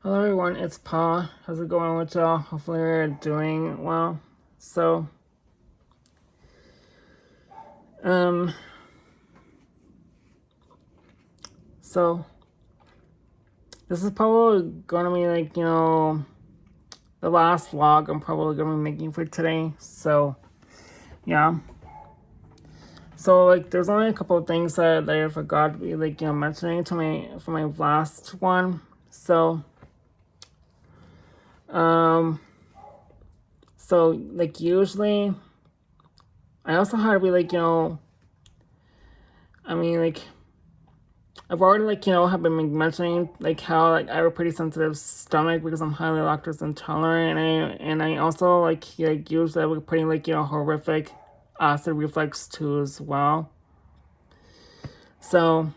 Hello everyone, it's Paul. How's it going with y'all? Hopefully you're doing well. So, um, so this is probably gonna be the last vlog I'm probably gonna be making for today. So, yeah. So there's only a couple of things that I forgot to be mentioning to for my last one. So, um, usually I also had to be I mean I've already have been mentioning how I have a pretty sensitive stomach because I'm highly lactose intolerant, and I also usually have a pretty horrific acid reflux too as well. So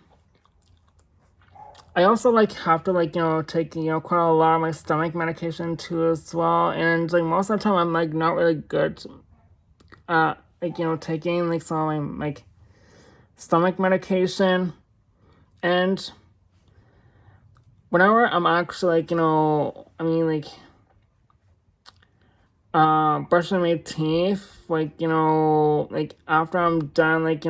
I also have to take quite a lot of my stomach medication too as well, and most of the time I'm not really good at taking some of my stomach medication. And whenever I'm actually brushing my teeth, after I'm done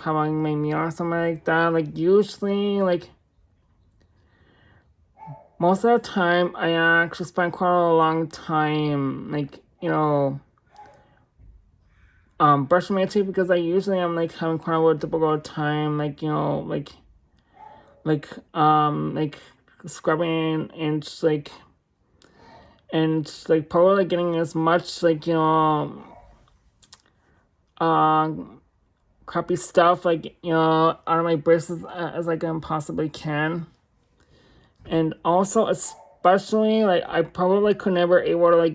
having my meal or something like that, usually most of the time I actually spend quite a long time brushing my teeth, because I usually am having quite a difficult time scrubbing and probably getting as much crappy stuff out of my braces as I can possibly can. And also especially I probably could never able to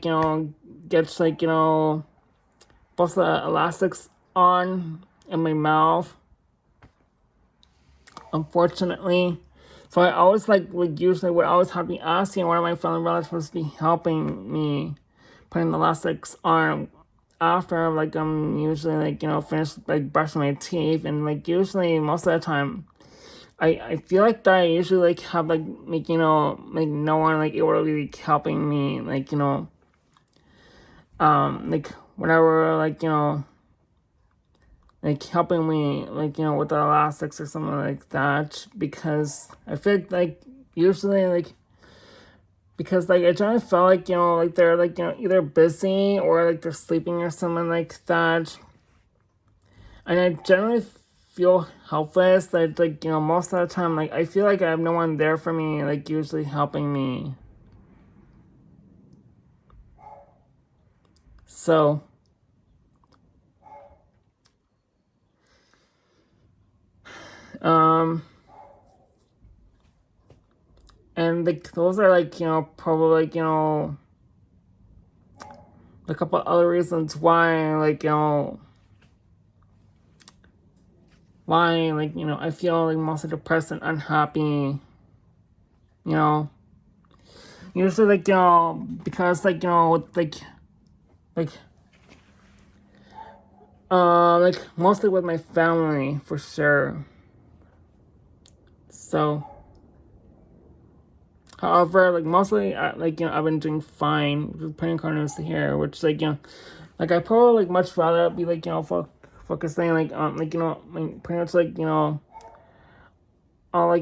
get both the elastics on in my mouth, unfortunately. So I always usually would always have to be asking one of my family relatives to be helping me putting the elastics on after I'm usually finished brushing my teeth. And usually most of the time I feel that I usually have no one able to be helping me whenever helping me with the elastics or something like that, because I feel usually because I generally feel they're either busy or they're sleeping or something like that, and I generally feel helpless that most of the time I feel I have no one there for me usually helping me. So and those are probably a couple other reasons why I feel mostly depressed and unhappy, you know usually because like mostly with my family for sure. So however mostly I've been doing fine, which is pretty encouraging to hear, which I probably much rather be focusing on pretty much all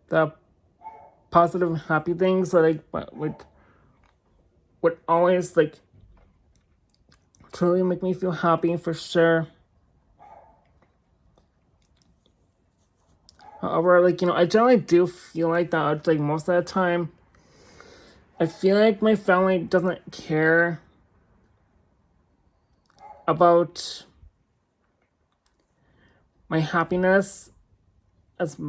the positive and happy things that but would always truly make me feel happy for sure. However, I generally do feel that most of the time I feel my family doesn't care about my happiness as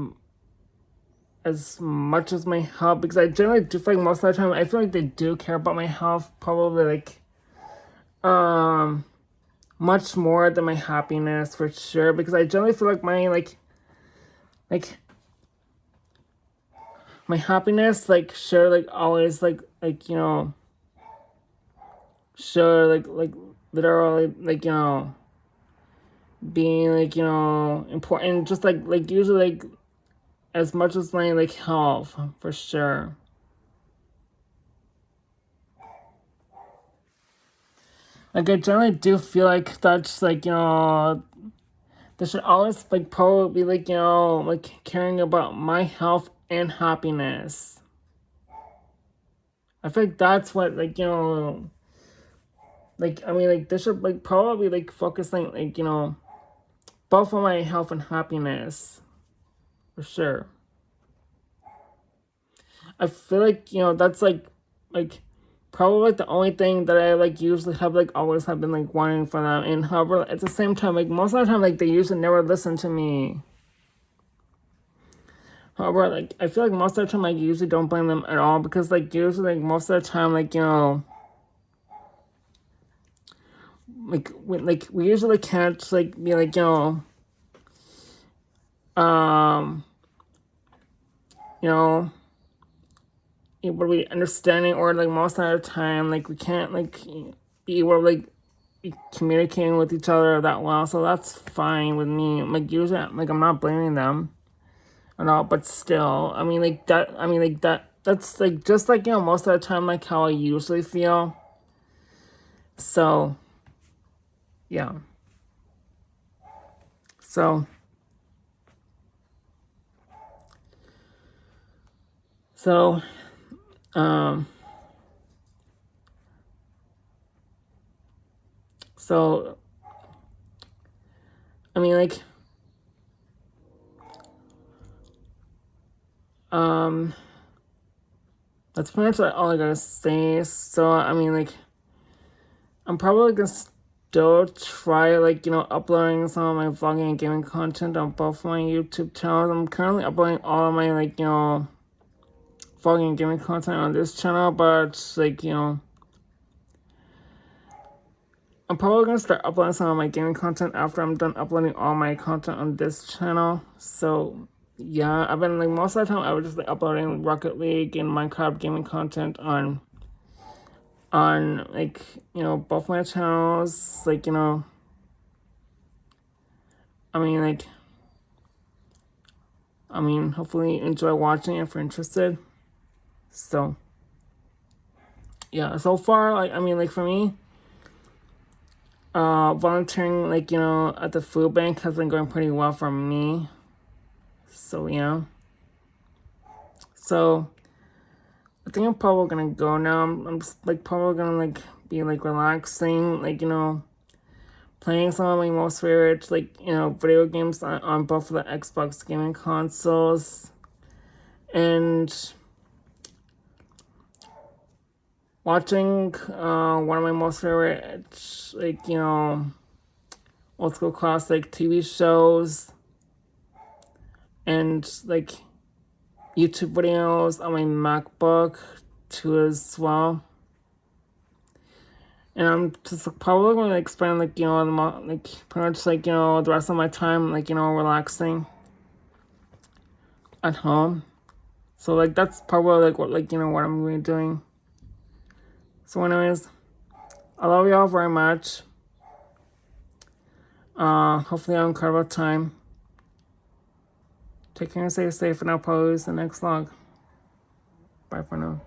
much as my health, because I generally do feel most of the time I feel they do care about my health, probably much more than my happiness for sure, because I generally feel my my happiness sure always sure literally being important, just usually as much as my like health for sure. Like I generally do feel like that's like there should always like probably be like like caring about my health and happiness. I feel like that's what like like I mean like they should like probably like focusing like both on my health and happiness for sure. I feel like that's like probably like the only thing that I like usually have like always have been like wanting for them. And however, at the same time, like most of the time, like they usually never listen to me. However, like I feel like most of the time, like, I usually don't blame them at all because like usually like most of the time, like we usually can't like be like um you know able to be understanding, or like most of the time like we can't like be able to like be communicating with each other that well, so that's fine with me. Like usually like I'm not blaming them at all, but still I mean like that's like just like most of the time like how I usually feel. So yeah, so so um so I mean like um that's pretty much like all I gotta say. So I mean like I'm probably gonna still try like uploading some of my vlogging and gaming content on both my YouTube channels. I'm currently uploading all of my like vlogging and gaming content on this channel, but like I'm probably gonna start uploading some of my gaming content after I'm done uploading all my content on this channel. So yeah, I've been like most of the time I was just like uploading Rocket League and Minecraft gaming content on like both my channels. Like I mean like hopefully you enjoy watching if you're interested. So yeah, so far like like for me volunteering like at the food bank has been going pretty well for me. So yeah, so I think I'm probably gonna go now. I'm just like probably gonna like be like relaxing, like playing some of my most favorite like video games on both of the Xbox gaming consoles, and watching one of my most favorite like old school classic TV shows, and like YouTube videos on my MacBook too as well. And I'm just probably gonna like spend like like pretty much like the rest of my time like relaxing at home. So like that's probably like what what I'm gonna be doing. So anyways, I love y'all very much. Hopefully I have an incredible time. Take care and stay safe, and I'll post the next vlog. Bye for now.